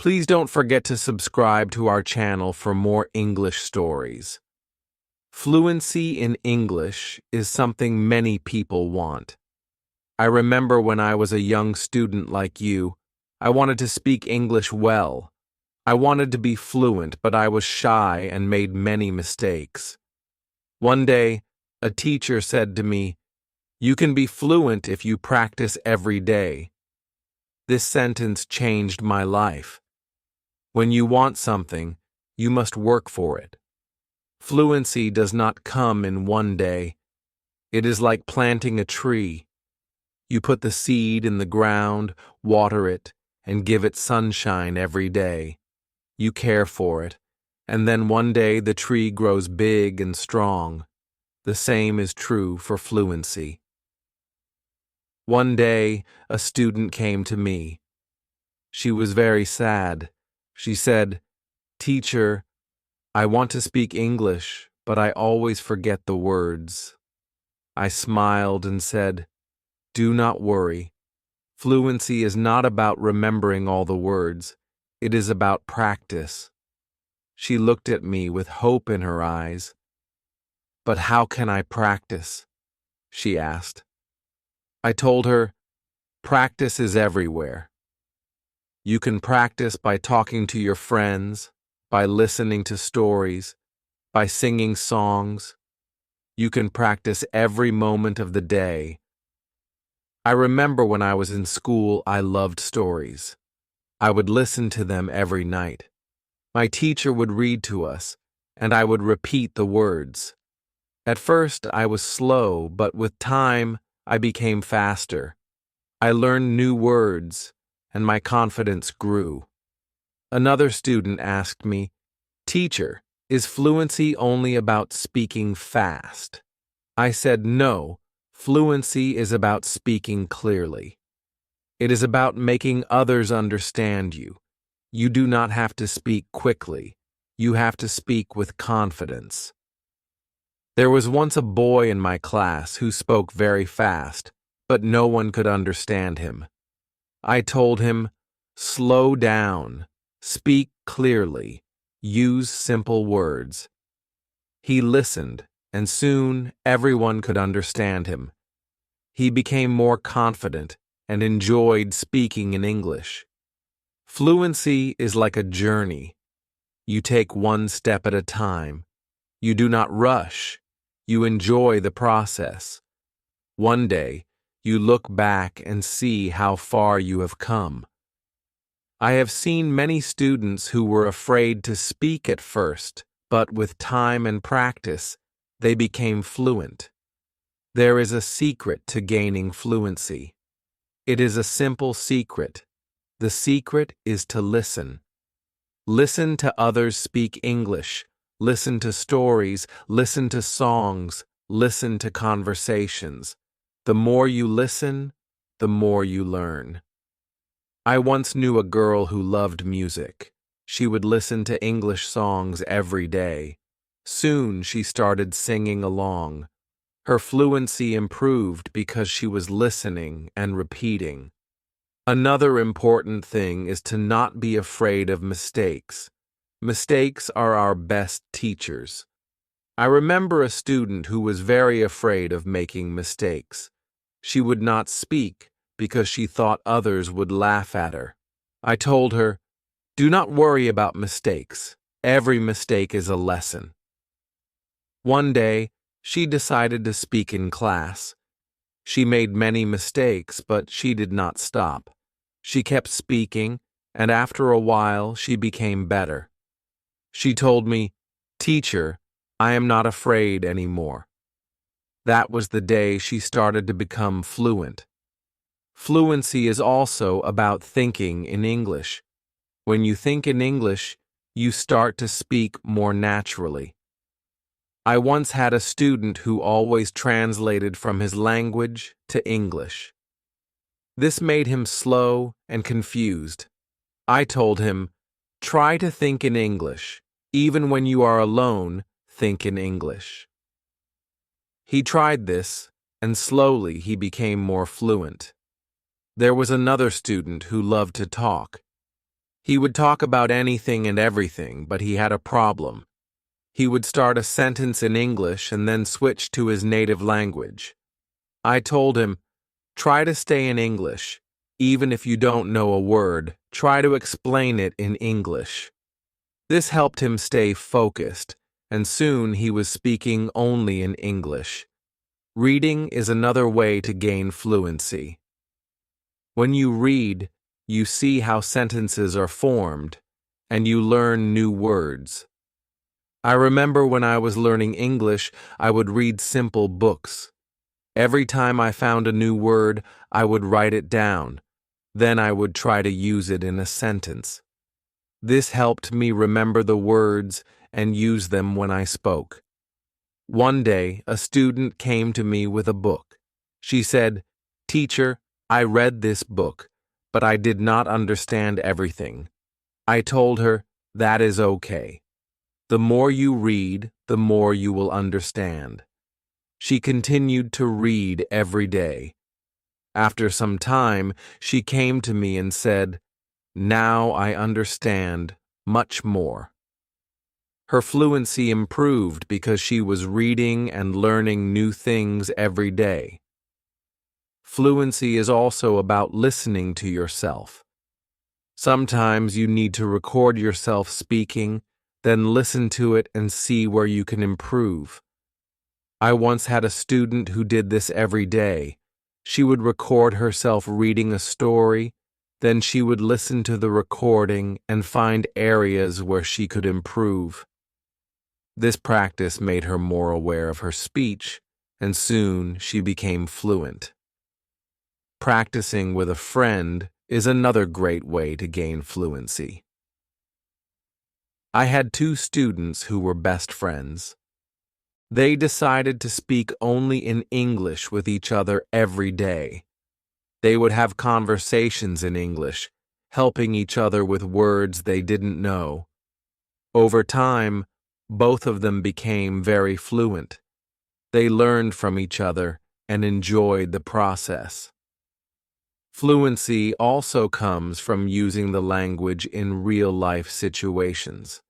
Please don't forget to subscribe to our channel for more English stories. Fluency in English is something many people want. I remember when I was a young student like you, I wanted to speak English well. I wanted to be fluent, but I was shy and made many mistakes. One day, a teacher said to me, "You can be fluent if you practice every day." This sentence changed my life. When you want something, you must work for it. Fluency does not come in one day. It is like planting a tree. You put the seed in the ground, water it, and give it sunshine every day. You care for it, and then one day the tree grows big and strong. The same is true for fluency. One day, a student came to me. She was very sad. She said, "Teacher, I want to speak English, but I always forget the words." I smiled and said, "Do not worry. Fluency is not about remembering all the words. It is about practice." She looked at me with hope in her eyes. "But how can I practice?" she asked. I told her, "Practice is everywhere. You can practice by talking to your friends, by listening to stories, by singing songs. You can practice every moment of the day." I remember when I was in school, I loved stories. I would listen to them every night. My teacher would read to us, and I would repeat the words. At first, I was slow, but with time, I became faster. I learned new words, and my confidence grew. Another student asked me, "Teacher, is fluency only about speaking fast?" I said, "No, fluency is about speaking clearly. It is about making others understand you. You do not have to speak quickly. You have to speak with confidence." There was once a boy in my class who spoke very fast, but no one could understand him. I told him, "Slow down, speak clearly, use simple words." He listened, and soon everyone could understand him. He became more confident and enjoyed speaking in English. Fluency is like a journey. You take one step at a time. You do not rush. You enjoy the process. One day, you look back and see how far you have come. I have seen many students who were afraid to speak at first, but with time and practice, they became fluent. There is a secret to gaining fluency. It is a simple secret. The secret is to listen. Listen to others speak English. Listen to stories. Listen to songs. Listen to conversations. The more you listen, the more you learn. I once knew a girl who loved music. She would listen to English songs every day. Soon she started singing along. Her fluency improved because she was listening and repeating. Another important thing is to not be afraid of mistakes. Mistakes are our best teachers. I remember a student who was very afraid of making mistakes. She would not speak because she thought others would laugh at her. I told her, "Do not worry about mistakes. Every mistake is a lesson." One day, she decided to speak in class. She made many mistakes, but she did not stop. She kept speaking, and after a while, she became better. She told me, "Teacher, I am not afraid anymore." That was the day she started to become fluent. Fluency is also about thinking in English. When you think in English, you start to speak more naturally. I once had a student who always translated from his language to English. This made him slow and confused. I told him, "Try to think in English. Even when you are alone, think in English." He tried this, and slowly he became more fluent. There was another student who loved to talk. He would talk about anything and everything, but he had a problem. He would start a sentence in English and then switch to his native language. I told him, try to stay in English. Even if you don't know a word, try to explain it in English. This helped him stay focused, and soon he was speaking only in English. Reading is another way to gain fluency. When you read, you see how sentences are formed, and you learn new words. I remember when I was learning English, I would read simple books. Every time I found a new word, I would write it down. Then I would try to use it in a sentence. This helped me remember the words and use them when I spoke. One day, a student came to me with a book. She said, "Teacher, I read this book, but I did not understand everything." I told her, that is okay. The more you read, the more you will understand. She continued to read every day. After some time, she came to me and said, "Now I understand much more." Her fluency improved because she was reading and learning new things every day. Fluency is also about listening to yourself. Sometimes you need to record yourself speaking, then listen to it and see where you can improve. I once had a student who did this every day. She would record herself reading a story, then she would listen to the recording and find areas where she could improve. This practice made her more aware of her speech, and soon she became fluent. Practicing with a friend is another great way to gain fluency. I had two students who were best friends. They decided to speak only in English with each other every day. They would have conversations in English, helping each other with words they didn't know. Over time, both of them became very fluent. They learned from each other and enjoyed the process. Fluency also comes from using the language in real-life situations.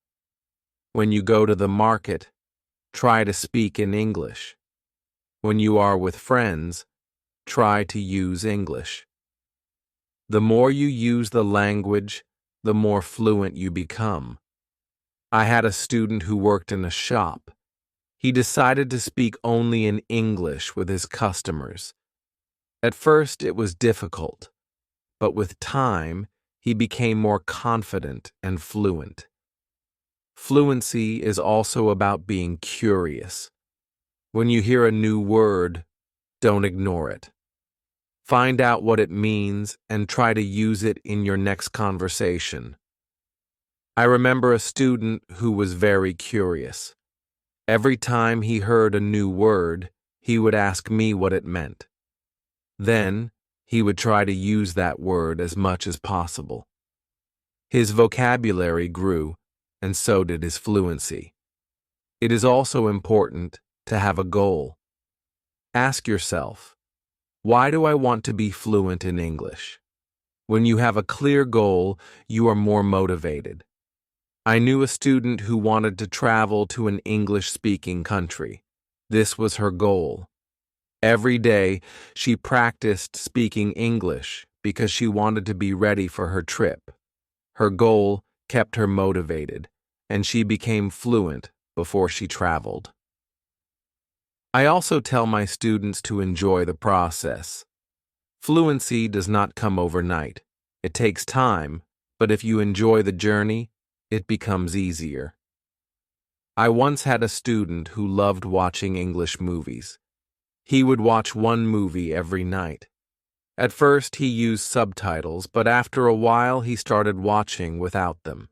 When you go to the market, try to speak in English. When you are with friends, try to use English. The more you use the language, the more fluent you become. I had a student who worked in a shop. He decided to speak only in English with his customers. At first, it was difficult, but with time, he became more confident and fluent. Fluency is also about being curious. When you hear a new word, don't ignore it. Find out what it means and try to use it in your next conversation. I remember a student who was very curious. Every time he heard a new word, he would ask me what it meant. Then, he would try to use that word as much as possible. His vocabulary grew, and so did his fluency. It is also important to have a goal. Ask yourself, why do I want to be fluent in English? When you have a clear goal, you are more motivated. I knew a student who wanted to travel to an English-speaking country. This was her goal. Every day, she practiced speaking English because she wanted to be ready for her trip. Her goal kept her motivated, and she became fluent before she traveled. I also tell my students to enjoy the process. Fluency does not come overnight. It takes time, but if you enjoy the journey, it becomes easier. I once had a student who loved watching English movies. He would watch one movie every night. At first, he used subtitles, but after a while, he started watching without them.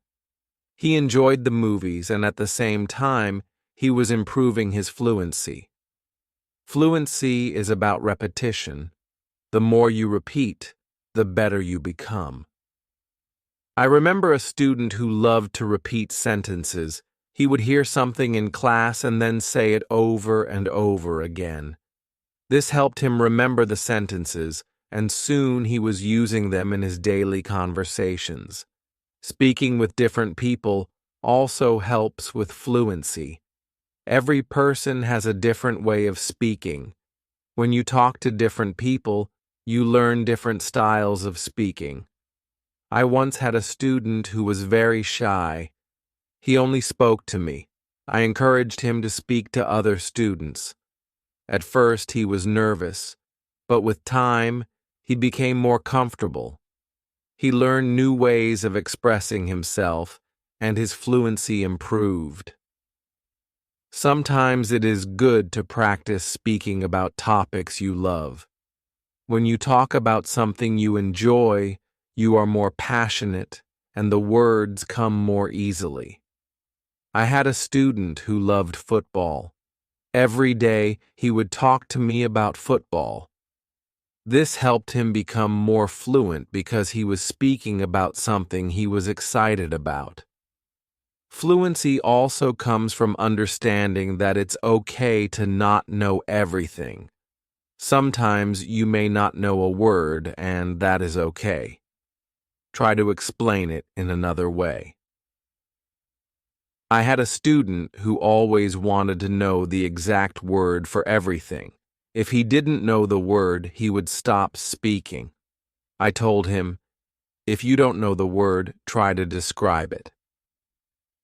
He enjoyed the movies, and at the same time, he was improving his fluency. Fluency is about repetition. The more you repeat, the better you become. I remember a student who loved to repeat sentences. He would hear something in class and then say it over and over again. This helped him remember the sentences, and soon he was using them in his daily conversations. Speaking with different people also helps with fluency. Every person has a different way of speaking. When you talk to different people, you learn different styles of speaking. I once had a student who was very shy. He only spoke to me. I encouraged him to speak to other students. At first, he was nervous, but with time, he became more comfortable. He learned new ways of expressing himself, and his fluency improved. Sometimes it is good to practice speaking about topics you love. When you talk about something you enjoy, you are more passionate, and the words come more easily. I had a student who loved football. Every day, he would talk to me about football. This helped him become more fluent because he was speaking about something he was excited about. Fluency also comes from understanding that it's okay to not know everything. Sometimes you may not know a word, and that is okay. Try to explain it in another way. I had a student who always wanted to know the exact word for everything. If he didn't know the word, he would stop speaking. I told him, if you don't know the word, try to describe it.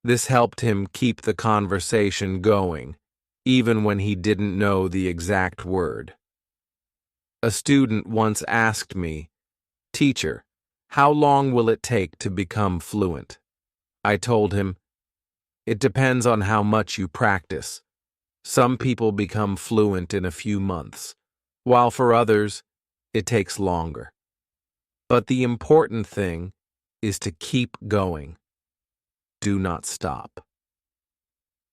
This helped him keep the conversation going, even when he didn't know the exact word. A student once asked me, "Teacher, how long will it take to become fluent?" I told him, it depends on how much you practice. Some people become fluent in a few months, while for others, it takes longer. But the important thing is to keep going. Do not stop.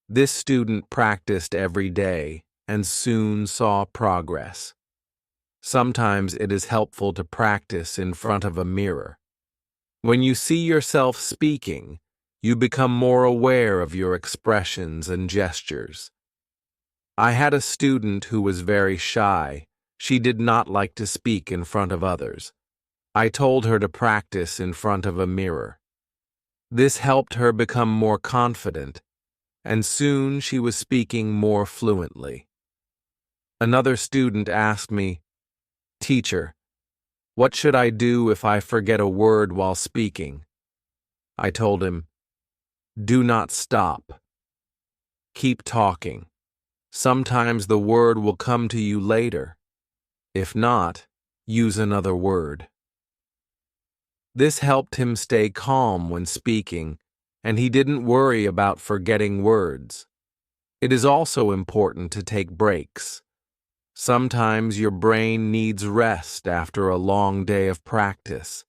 This student practiced every day and soon saw progress. Sometimes it is helpful to practice in front of a mirror. When you see yourself speaking, you become more aware of your expressions and gestures. I had a student who was very shy. She did not like to speak in front of others. I told her to practice in front of a mirror. This helped her become more confident, and soon she was speaking more fluently. Another student asked me, "Teacher, what should I do if I forget a word while speaking?" I told him, do not stop. Keep talking. Sometimes the word will come to you later. If not, use another word. This helped him stay calm when speaking, and he didn't worry about forgetting words. It is also important to take breaks. Sometimes your brain needs rest after a long day of practice.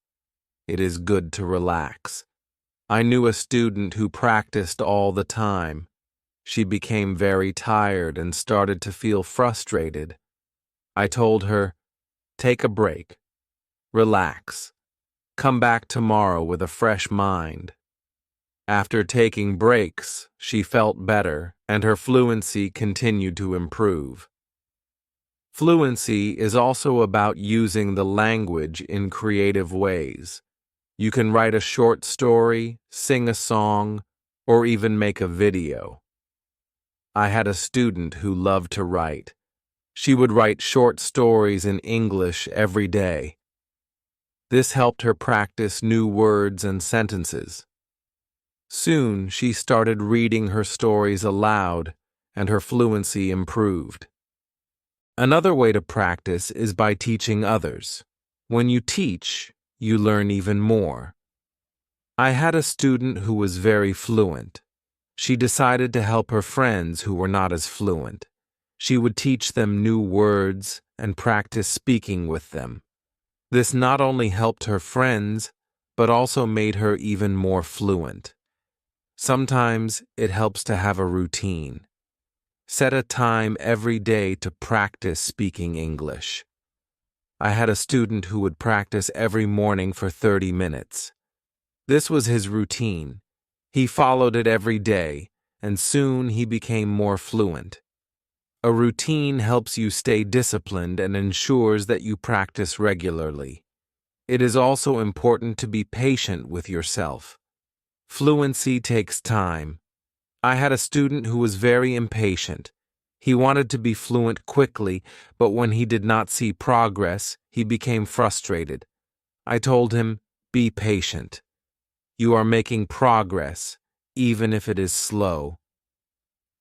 It is good to relax. I knew a student who practiced all the time. She became very tired and started to feel frustrated. I told her, take a break. Relax. Come back tomorrow with a fresh mind. After taking breaks, she felt better and her fluency continued to improve. Fluency is also about using the language in creative ways. You can write a short story, sing a song, or even make a video. I had a student who loved to write. She would write short stories in English every day. This helped her practice new words and sentences. Soon, she started reading her stories aloud, and her fluency improved. Another way to practice is by teaching others. When you teach, you learn even more. I had a student who was very fluent. She decided to help her friends who were not as fluent. She would teach them new words and practice speaking with them. This not only helped her friends, but also made her even more fluent. Sometimes it helps to have a routine. Set a time every day to practice speaking English. I had a student who would practice every morning for 30 minutes. This was his routine. He followed it every day, and soon he became more fluent. A routine helps you stay disciplined and ensures that you practice regularly. It is also important to be patient with yourself. Fluency takes time. I had a student who was very impatient. He wanted to be fluent quickly, but when he did not see progress, he became frustrated. I told him, "Be patient. You are making progress, even if it is slow."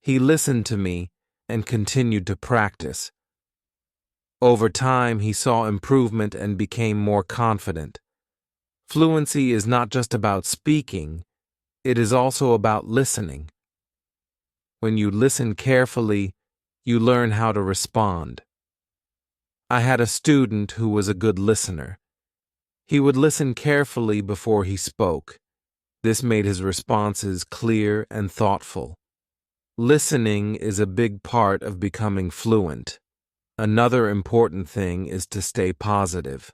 He listened to me and continued to practice. Over time, he saw improvement and became more confident. Fluency is not just about speaking, it is also about listening. When you listen carefully, you learn how to respond. I had a student who was a good listener. He would listen carefully before he spoke. This made his responses clear and thoughtful. Listening is a big part of becoming fluent. Another important thing is to stay positive.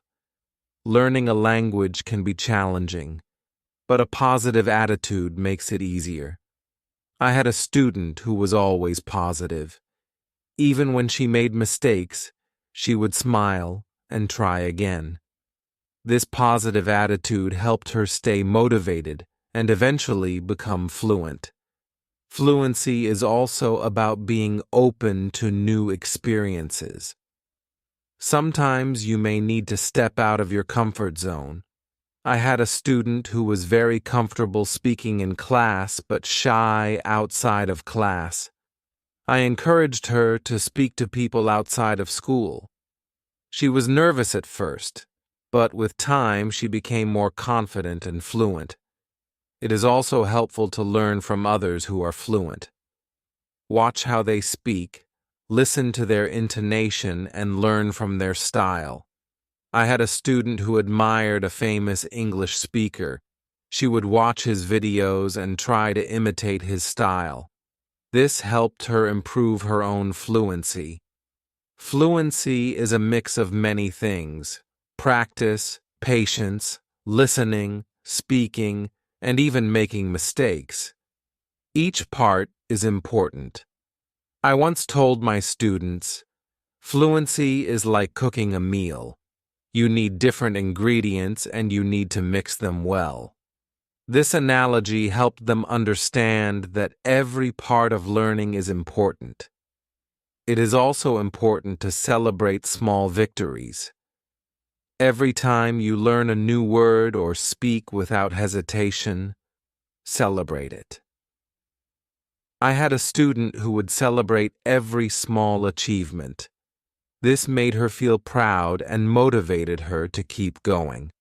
Learning a language can be challenging, but a positive attitude makes it easier. I had a student who was always positive. Even when she made mistakes, she would smile and try again. This positive attitude helped her stay motivated and eventually become fluent. Fluency is also about being open to new experiences. Sometimes you may need to step out of your comfort zone. I had a student who was very comfortable speaking in class but shy outside of class. I encouraged her to speak to people outside of school. She was nervous at first, but with time she became more confident and fluent. It is also helpful to learn from others who are fluent. Watch how they speak, listen to their intonation, and learn from their style. I had a student who admired a famous English speaker. She would watch his videos and try to imitate his style. This helped her improve her own fluency. Fluency is a mix of many things: practice, patience, listening, speaking, and even making mistakes. Each part is important. I once told my students, fluency is like cooking a meal. You need different ingredients and you need to mix them well. This analogy helped them understand that every part of learning is important. It is also important to celebrate small victories. Every time you learn a new word or speak without hesitation, celebrate it. I had a student who would celebrate every small achievement. This made her feel proud and motivated her to keep going.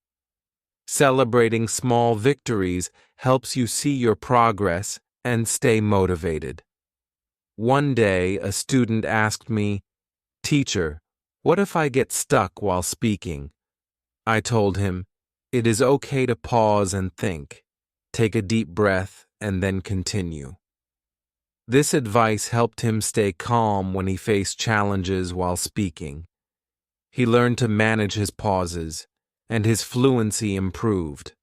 Celebrating small victories helps you see your progress and stay motivated. One day, a student asked me, "Teacher, what if I get stuck while speaking?" I told him, "It is okay to pause and think. Take a deep breath and then continue." This advice helped him stay calm when he faced challenges while speaking. He learned to manage his pauses, and his fluency improved.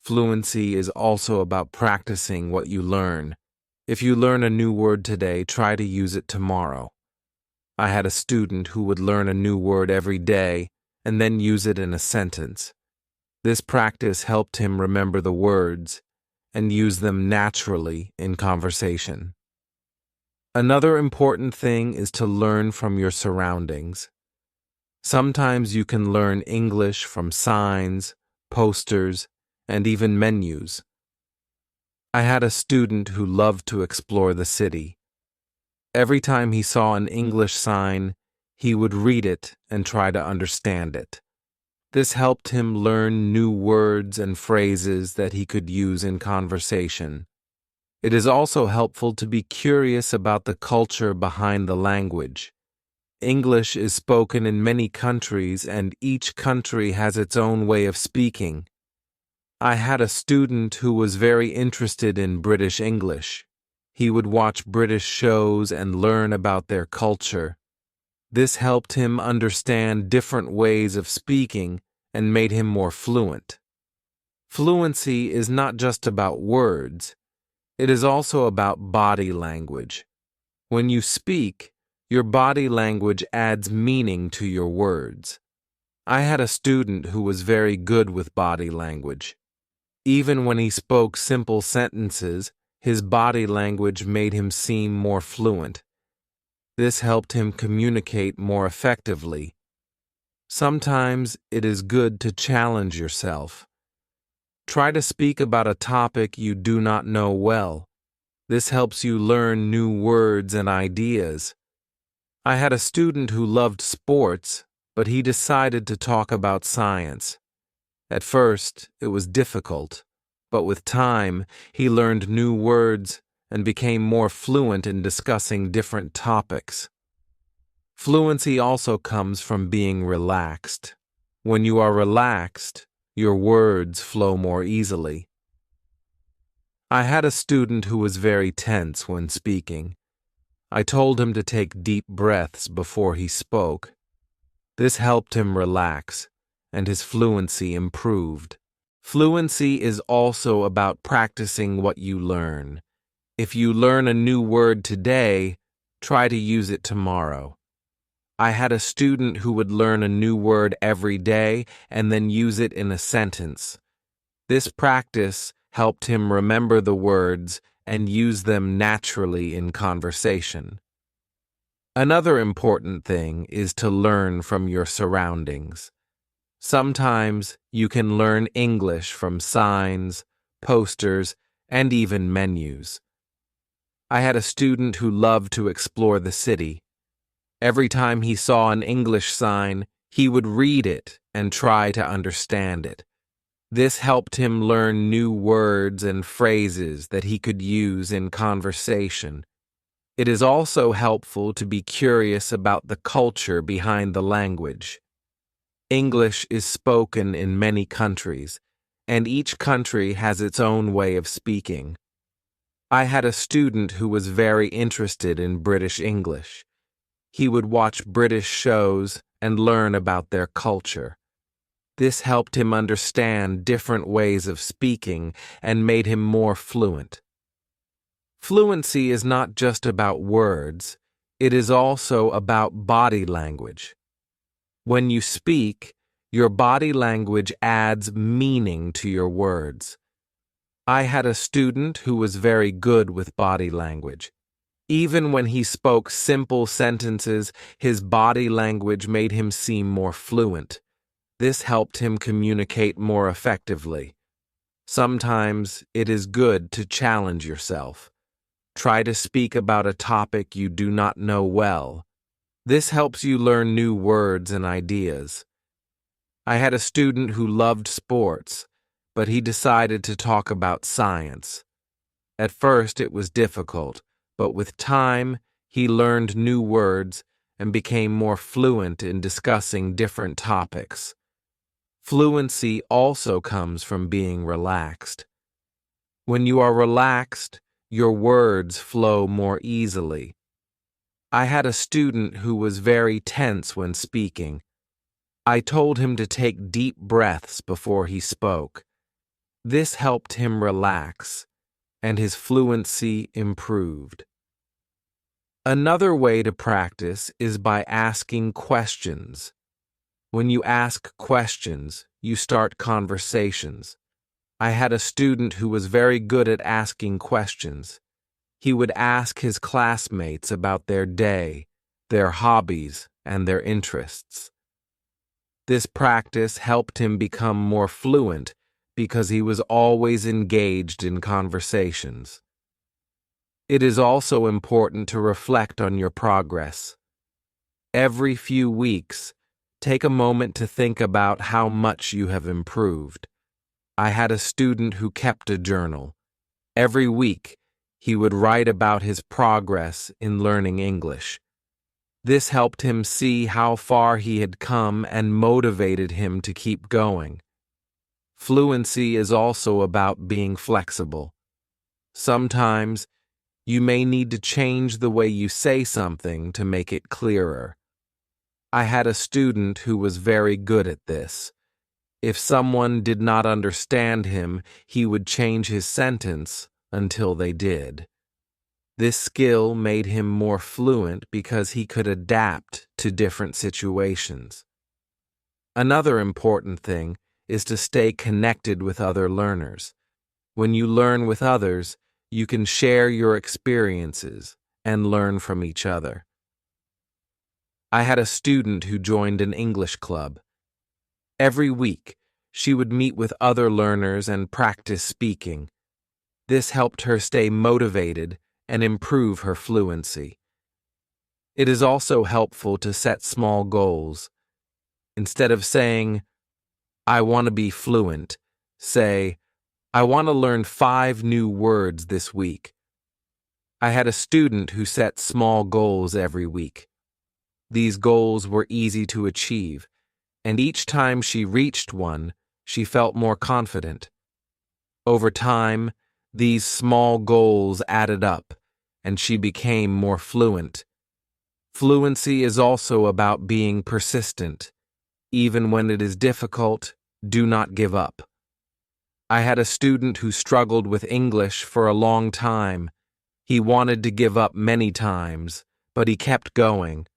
Fluency is also about practicing what you learn. If you learn a new word today, try to use it tomorrow. I had a student who would learn a new word every day and then use it in a sentence. This practice helped him remember the words and use them naturally in conversation. Another important thing is to learn from your surroundings. Sometimes you can learn English from signs, posters, and even menus. I had a student who loved to explore the city. Every time he saw an English sign, he would read it and try to understand it. This helped him learn new words and phrases that he could use in conversation. It is also helpful to be curious about the culture behind the language. English is spoken in many countries, and each country has its own way of speaking. I had a student who was very interested in British English. He would watch British shows and learn about their culture. This helped him understand different ways of speaking and made him more fluent. Fluency is not just about words. It is also about body language. When you speak, your body language adds meaning to your words. I had a student who was very good with body language. Even when he spoke simple sentences, his body language made him seem more fluent. This helped him communicate more effectively. Sometimes it is good to challenge yourself. Try to speak about a topic you do not know well. This helps you learn new words and ideas. I had a student who loved sports, but he decided to talk about science. At first, it was difficult, but with time, he learned new words and became more fluent in discussing different topics. Fluency also comes from being relaxed. When you are relaxed, your words flow more easily. I had a student who was very tense when speaking. I told him to take deep breaths before he spoke. This helped him relax, and his fluency improved. Fluency is also about practicing what you learn. If you learn a new word today, try to use it tomorrow. I had a student who would learn a new word every day and then use it in a sentence. This practice helped him remember the words and use them naturally in conversation. Another important thing is to learn from your surroundings. Sometimes you can learn English from signs, posters, and even menus. I had a student who loved to explore the city. Every time he saw an English sign, he would read it and try to understand it. This helped him learn new words and phrases that he could use in conversation. It is also helpful to be curious about the culture behind the language. English is spoken in many countries, and each country has its own way of speaking. I had a student who was very interested in British English. He would watch British shows and learn about their culture. This helped him understand different ways of speaking and made him more fluent. Fluency is not just about words, it is also about body language. When you speak, your body language adds meaning to your words. I had a student who was very good with body language. Even when he spoke simple sentences, his body language made him seem more fluent. This helped him communicate more effectively. Sometimes it is good to challenge yourself. Try to speak about a topic you do not know well. This helps you learn new words and ideas. I had a student who loved sports, but he decided to talk about science. At first it was difficult, but with time he learned new words and became more fluent in discussing different topics. Fluency also comes from being relaxed. When you are relaxed, your words flow more easily. I had a student who was very tense when speaking. I told him to take deep breaths before he spoke. This helped him relax, and his fluency improved. Another way to practice is by asking questions. When you ask questions, you start conversations. I had a student who was very good at asking questions. He would ask his classmates about their day, their hobbies, and their interests. This practice helped him become more fluent because he was always engaged in conversations. It is also important to reflect on your progress. Every few weeks, take a moment to think about how much you have improved. I had a student who kept a journal. Every week, he would write about his progress in learning English. This helped him see how far he had come and motivated him to keep going. Fluency is also about being flexible. Sometimes, you may need to change the way you say something to make it clearer. I had a student who was very good at this. If someone did not understand him, he would change his sentence until they did. This skill made him more fluent because he could adapt to different situations. Another important thing is to stay connected with other learners. When you learn with others, you can share your experiences and learn from each other. I had a student who joined an English club. Every week, she would meet with other learners and practice speaking. This helped her stay motivated and improve her fluency. It is also helpful to set small goals. Instead of saying, "I want to be fluent," say, "I want to learn 5 new words this week." I had a student who set small goals every week. These goals were easy to achieve, and each time she reached one, she felt more confident. Over time, these small goals added up, and she became more fluent. Fluency is also about being persistent. Even when it is difficult, do not give up. I had a student who struggled with English for a long time. He wanted to give up many times, but he kept going.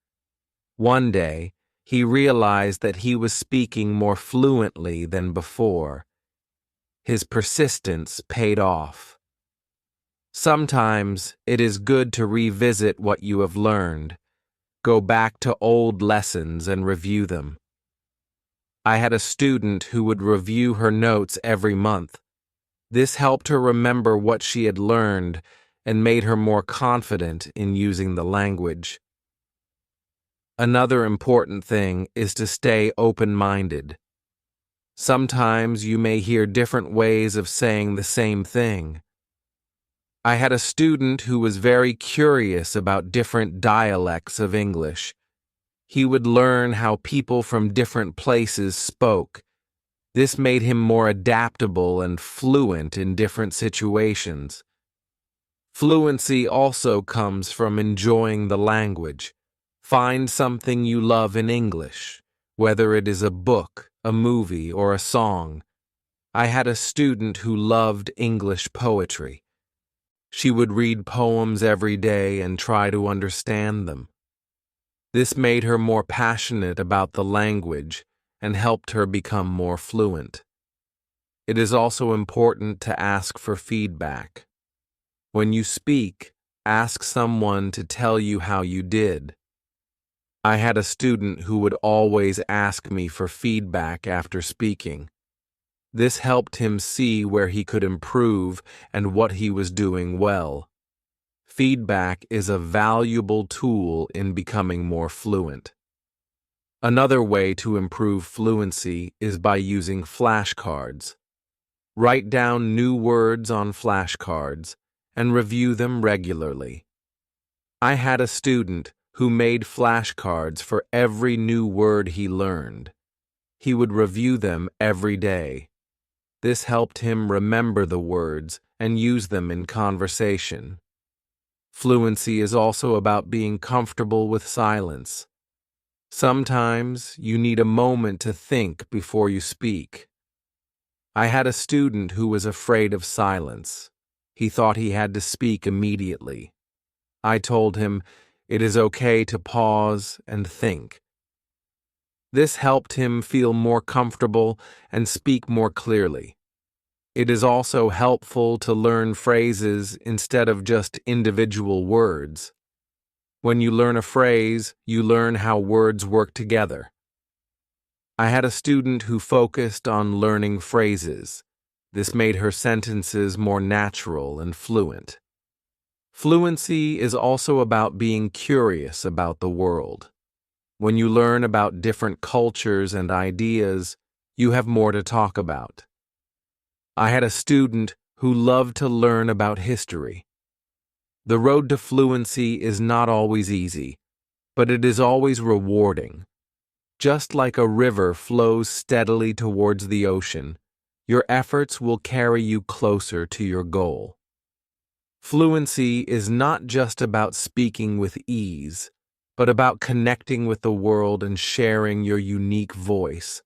One day, he realized that he was speaking more fluently than before. His persistence paid off. Sometimes it is good to revisit what you have learned. Go back to old lessons and review them. I had a student who would review her notes every month. This helped her remember what she had learned and made her more confident in using the language. Another important thing is to stay open-minded. Sometimes you may hear different ways of saying the same thing. I had a student who was very curious about different dialects of English. He would learn how people from different places spoke. This made him more adaptable and fluent in different situations. Fluency also comes from enjoying the language. Find something you love in English, whether it is a book, a movie, or a song. I had a student who loved English poetry. She would read poems every day and try to understand them. This made her more passionate about the language and helped her become more fluent. It is also important to ask for feedback. When you speak, ask someone to tell you how you did. I had a student who would always ask me for feedback after speaking. This helped him see where he could improve and what he was doing well. Feedback is a valuable tool in becoming more fluent. Another way to improve fluency is by using flashcards. Write down new words on flashcards and review them regularly. I had a student who made flashcards for every new word he learned. He would review them every day. This helped him remember the words and use them in conversation. Fluency is also about being comfortable with silence. Sometimes you need a moment to think before you speak. I had a student who was afraid of silence. He thought he had to speak immediately. I told him it is okay to pause and think. This helped him feel more comfortable and speak more clearly. It is also helpful to learn phrases instead of just individual words. When you learn a phrase, you learn how words work together. I had a student who focused on learning phrases. This made her sentences more natural and fluent. Fluency is also about being curious about the world. When you learn about different cultures and ideas, you have more to talk about. I had a student who loved to learn about history. The road to fluency is not always easy, but it is always rewarding. Just like a river flows steadily towards the ocean, your efforts will carry you closer to your goal. Fluency is not just about speaking with ease, but about connecting with the world and sharing your unique voice.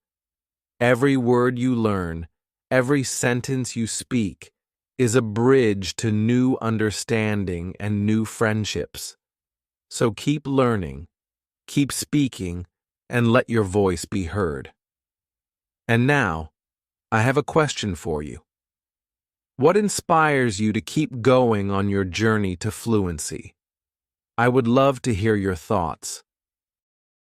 Every word you learn, every sentence you speak, is a bridge to new understanding and new friendships. So keep learning, keep speaking, and let your voice be heard. And now, I have a question for you. What inspires you to keep going on your journey to fluency? I would love to hear your thoughts.